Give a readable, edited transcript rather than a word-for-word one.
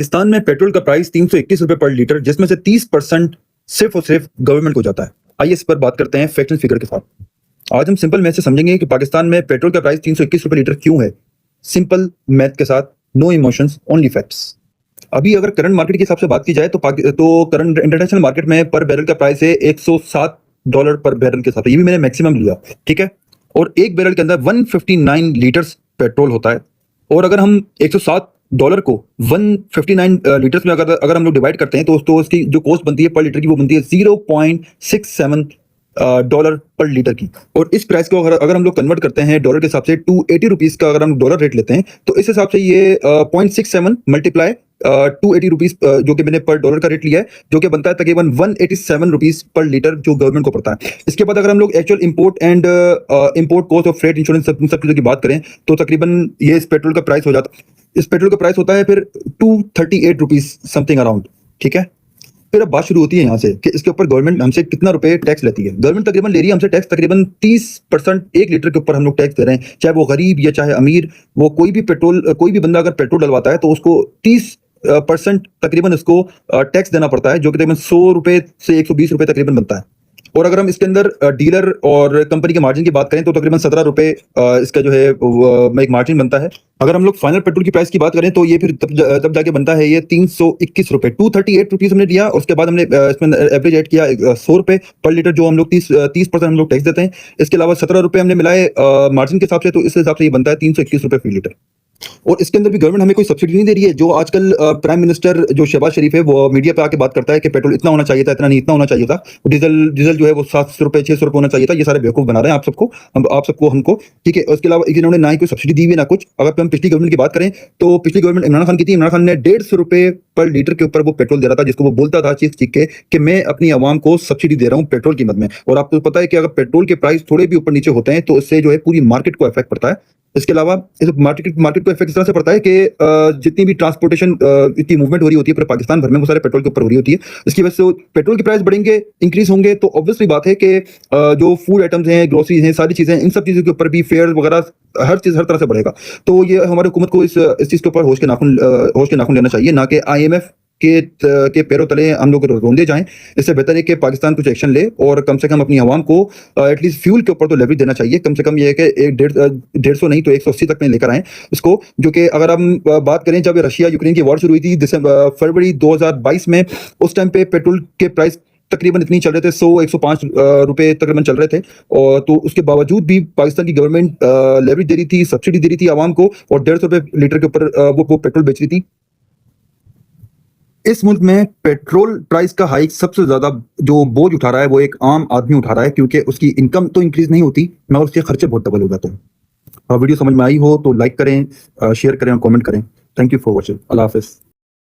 पाकिस्तान में पेट्रोल का प्राइस 321 रुपए पर लीटर, जिसमें से 30% सिर्फ और सिर्फ गवर्नमेंट को जाता है। आइए इस पर बात करते हैं फैक्ट एंड फिगर के साथ। आज हम सिंपल मैथ से समझेंगे कि पाकिस्तान में पेट्रोल का प्राइस 321 रुपए लीटर क्यों है। सिंपल मैथ के साथ, नो इमोशंस, ओनली फैक्ट्स। अभी अगर करंट मार्केट के हिसाब से बात की जाए तो करंट इंटरनेशनल मार्केट में पर बैरल का प्राइस है $107 पर बैरल के साथ। ये भी मैंने मैक्सिमम लिया, ठीक है। और एक बैरल के अंदर 159 लीटर्स पेट्रोल होता है। और अगर हम $107 को 159 लीटर्स में अगर हम लोग डिवाइड करते हैं तो उसकी जो कॉस्ट बनती है पर लीटर की, वो बनती है $0.67 पर लीटर की। और इस प्राइस को अगर हम लोग कन्वर्ट करते हैं डॉलर के हिसाब से, 280 रुपीज का अगर हम डॉलर रेट लेते हैं तो इस हिसाब से ये 0.67 मल्टीप्लाई 280 रुपीज जो कि मैंने पर डॉलर का रेट लिया है, जो कि बनता है तकरीबन 187 रुपीज पर लीटर जो गवर्नमेंट को पड़ता है। इसके बाद अगर हम लोग actual import and import cost of freight insurance सब चीजों की बात करें तो तकरीबन ये इस पेट्रोल का प्राइस हो जाता है। इस पेट्रोल का प्राइस होता है फिर 238 रुपीज समथिंग अराउंड, ठीक है। फिर अब बात शुरू होती है यहाँ से कि इसके ऊपर गवर्नमेंट हमसे कितना रुपए टैक्स लेती है। गवर्नमेंट तकरीबन ले रही है हमसे टैक्स तकरीबन 30%। 1 लीटर के ऊपर हम लोग टैक्स दे रहे हैं, चाहे वो गरीब या चाहे अमीर। वो कोई भी बंदा अगर पेट्रोल डलवाता है तो उसको 30% तकरीबन उसको टैक्स देना पड़ता है, जो कि तकरीबन 100 रुपए से 120 रुपए तकरीबन बनता है। और अगर हम इसके अंदर डीलर और कंपनी के मार्जिन की बात करें तो तकरीबन 17 रुपए इसका जो है एक मार्जिन बनता है। अगर हम लोग फाइनल पेट्रोल की प्राइस की बात करें तो ये फिर तब जाके बनता है ये 321 रुपए, 238 रुपीज हमने दिया। और उसके बाद हमने इसमें एवरेज ऐड किया 100 रुपए पर लीटर, जो हम लोग 30% हम लोग टैक्स देते हैं। इसके अलावा 17 रुपए हमने मिलाए मार्जिन के हिसाब से, तो इस हिसाब से ये बनता है 321 रुपए फी लीटर। और इसके अंदर भी गवर्नमेंट हमें कोई सब्सिडी नहीं दे रही है। जो आजकल प्राइम मिनिस्टर जो शहबाज शरीफ है वो मीडिया पे आके बात करता है कि पेट्रोल इतना होना चाहिए था, इतना नहीं, इतना होना चाहिए था। डीजल जो है वो 700 रुपए 600 रुपए होना चाहिए था। ये सारे बेवकूफ बना रहे हैं आप सबको हमको, ठीक है। उसके अलावा इन्होंने ना ही कोई सब्सिडी दी हुई ना कुछ। अगर हम पिछली गवर्नमेंट की बात करें तो पिछली गवर्नमेंट इमरान खान की थी। इमरान खान ने 150 रुपए पर लीटर के ऊपर वो पेट्रोल दे रहा था, जिसको वो बोलता था चीख चीख के कि मैं अपनी आवाम को सब्सिडी दे रहा हूँ पेट्रोल कीमत में। और आपको पता है कि अगर पेट्रोल के प्राइस थोड़े भी ऊपर नीचे होते हैं तो इससे जो है पूरी मार्केट को इफेक्ट पड़ता है। इसके अलावा इस मार्केट को इफेक्ट इस तरह से पड़ता है कि जितनी भी ट्रांसपोर्टेशन इतनी मूवमेंट हो रही होती है पूरे पाकिस्तान भर में, वो सारे पेट्रोल के ऊपर हो रही होती है। इसकी वजह से पेट्रोल के प्राइस बढ़ेंगे, इंक्रीज होंगे, तो ऑब्वियसली बात है कि जो फूड आइटम्स हैं, ग्रोसरीज हैं, सारी चीजें, इन सब चीजों के ऊपर भी फेयर वगैरह हर चीज हर तरह से बढ़ेगा। तो ये हमारी हुकूमत को इस चीज के ऊपर होश के नाखून लेना चाहिए, ना कि IMF के पैरों तले हम लोग रोंदे जाएं। इससे बेहतर है कि पाकिस्तान कुछ एक्शन ले और कम से कम अपनी आवाम को एटलीस्ट फ्यूल के ऊपर तो लेवरेज देना चाहिए। कम से कम ये है कि 150 नहीं तो 180 तक में लेकर आए इसको। जो कि अगर हम बात करें, जब रशिया यूक्रेन की वॉर शुरू हुई थी फरवरी 2022 में, उस टाइम पे पेट्रोल के प्राइस तकरीबन इतनी चल रहे थे, 100-105 रुपए तकरीबन चल रहे थे। और तो उसके बावजूद भी पाकिस्तान की गवर्नमेंट लेवरेज दे रही थी, सब्सिडी दे रही थी आवाम को, और 150 रुपए लीटर के ऊपर वो पेट्रोल बेच रही थी। इस मुल्क में पेट्रोल प्राइस का हाइक सबसे ज्यादा जो बोझ उठा रहा है वो एक आम आदमी उठा रहा है, क्योंकि उसकी इनकम तो इंक्रीज नहीं होती मगर उसके खर्चे बहुत डबल हो जाते हैं। वीडियो समझ में आई हो तो लाइक करें, शेयर करें और कमेंट करें। Thank you for watching. Allah Hafiz.